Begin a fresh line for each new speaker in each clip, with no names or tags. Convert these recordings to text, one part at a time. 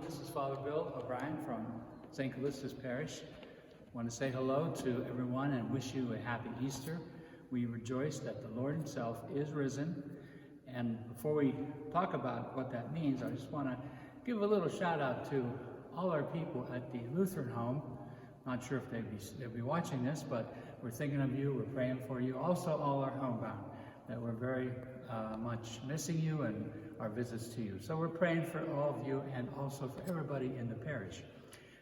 This is Father Bill O'Brien from St. Callistus Parish. I want to say hello to everyone and wish you a happy Easter. We rejoice that the Lord himself is risen. And before we talk about what that means, I just want to give a little shout out to all our people at the Lutheran home. Not sure if they'll be watching this, but we're thinking of you, we're praying for you. Also all our homebound, that we're very much missing you and our visits to you. So we're praying for all of you and also for everybody in the parish.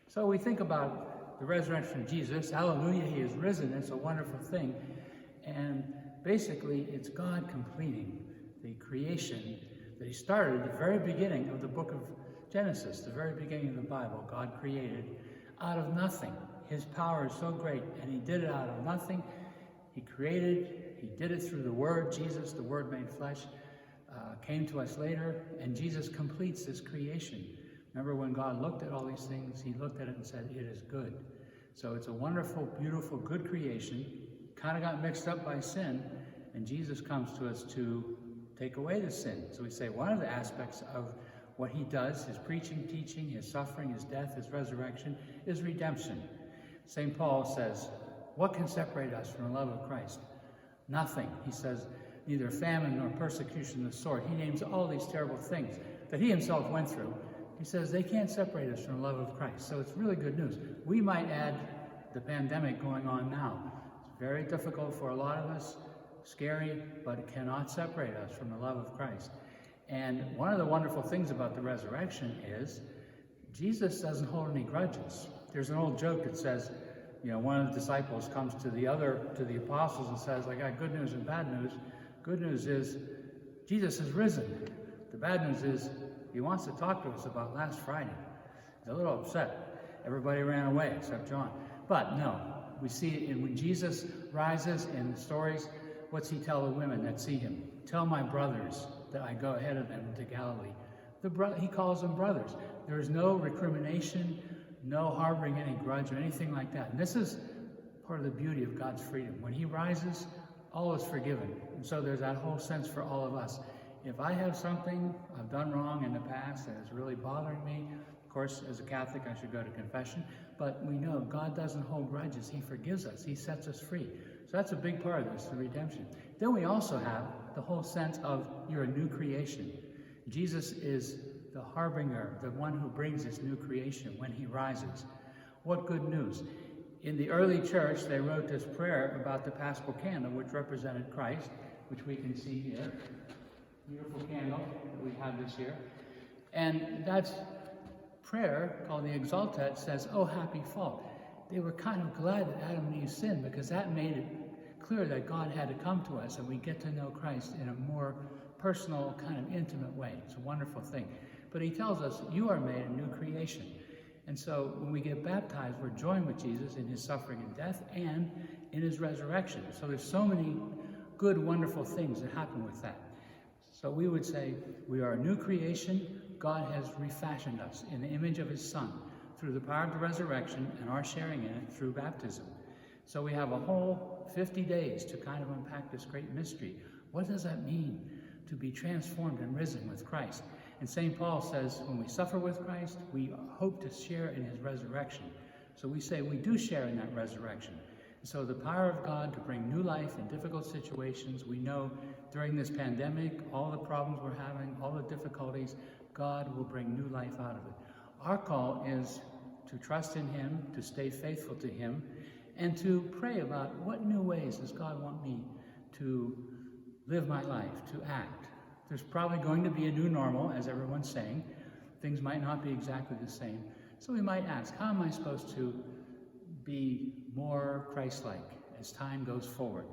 So we think about the resurrection of Jesus. Hallelujah, he is risen. It's a wonderful thing. And basically, it's God completing the creation that he started at the very beginning of the book of Genesis, the very beginning of the Bible. God created out of nothing. His power is so great, and he did it out of nothing. He created, he did it through the Word, Jesus, the Word made flesh, came to us later, and Jesus completes this creation. Remember when God looked at all these things, he looked at it and said, it is good. So it's a wonderful, beautiful, good creation. Kind of got mixed up by sin, and Jesus comes to us to take away the sin. So we say one of the aspects of what he does, his preaching, teaching, his suffering, his death, his resurrection, is redemption. St. Paul says, what can separate us from the love of Christ? Nothing. He says, neither famine nor persecution of the sword. He names all these terrible things that he himself went through. He says they can't separate us from the love of Christ. So it's really good news. We might add the pandemic going on now. It's very difficult for a lot of us, scary, but it cannot separate us from the love of Christ. And one of the wonderful things about the resurrection is Jesus doesn't hold any grudges. There's an old joke that says, one of the disciples comes to the apostles and says, I got good news and bad news. Good news is Jesus is risen. The bad news is he wants to talk to us about last Friday. He's a little upset. Everybody ran away except John. But no, we see it when Jesus rises in the stories. What's he tell the women that see him? Tell my brothers that I go ahead of them to Galilee. He calls them brothers. There is no recrimination, no harboring any grudge or anything like that. And this is part of the beauty of God's freedom. When he rises, all is forgiven. And so there's that whole sense for all of us. If I have something I've done wrong in the past that is really bothering me, of course, as a Catholic, I should go to confession, but we know God doesn't hold grudges. He forgives us. He sets us free. So that's a big part of this, the redemption. Then we also have the whole sense of you're a new creation. Jesus is the harbinger, the one who brings this new creation when he rises. What good news. In the early church, they wrote this prayer about the Paschal candle, which represented Christ, which we can see here. Beautiful candle that we have this year. And that's prayer called the Exultet says, oh, happy fault. They were kind of glad that Adam and Eve sinned because that made it clear that God had to come to us and we get to know Christ in a more personal, kind of intimate way. It's a wonderful thing. But he tells us, you are made a new creation. And so when we get baptized, we're joined with Jesus in his suffering and death and in his resurrection. So there's so many good, wonderful things that happen with that. So we would say we are a new creation. God has refashioned us in the image of his Son through the power of the resurrection and our sharing in it through baptism. So we have a whole 50 days to kind of unpack this great mystery. What does that mean to be transformed and risen with Christ? And St. Paul says when we suffer with Christ, we hope to share in his resurrection. So we say we do share in that resurrection. And so the power of God to bring new life in difficult situations, we know during this pandemic, all the problems we're having, all the difficulties, God will bring new life out of it. Our call is to trust in him, to stay faithful to him, and to pray about what new ways does God want me to live my life, to act. There's probably going to be a new normal, as everyone's saying. Things might not be exactly the same. So we might ask, how am I supposed to be more Christ-like as time goes forward?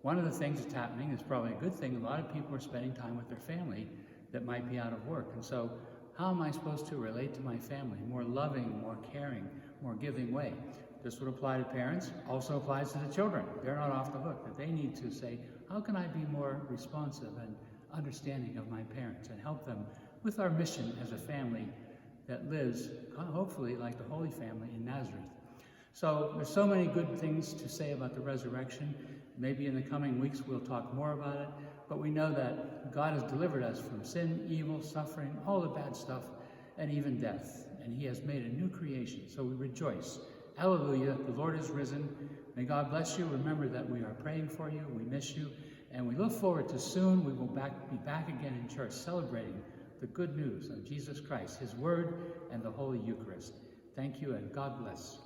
One of the things that's happening is probably a good thing. A lot of people are spending time with their family that might be out of work. And so how am I supposed to relate to my family? More loving, more caring, more giving way. This would apply to parents, also applies to the children. They're not off the hook, but they need to say, how can I be more responsive and understanding of my parents and help them with our mission as a family that lives, hopefully, like the Holy Family in Nazareth. So there's so many good things to say about the resurrection. Maybe in the coming weeks we'll talk more about it, but we know that God has delivered us from sin, evil, suffering, all the bad stuff, and even death, and he has made a new creation. So we rejoice. Hallelujah, the Lord is risen. May God bless you. Remember that we are praying for you. We miss you. And we look forward to soon we will be back again in church celebrating the good news of Jesus Christ, his word, and the Holy Eucharist. Thank you, and God bless.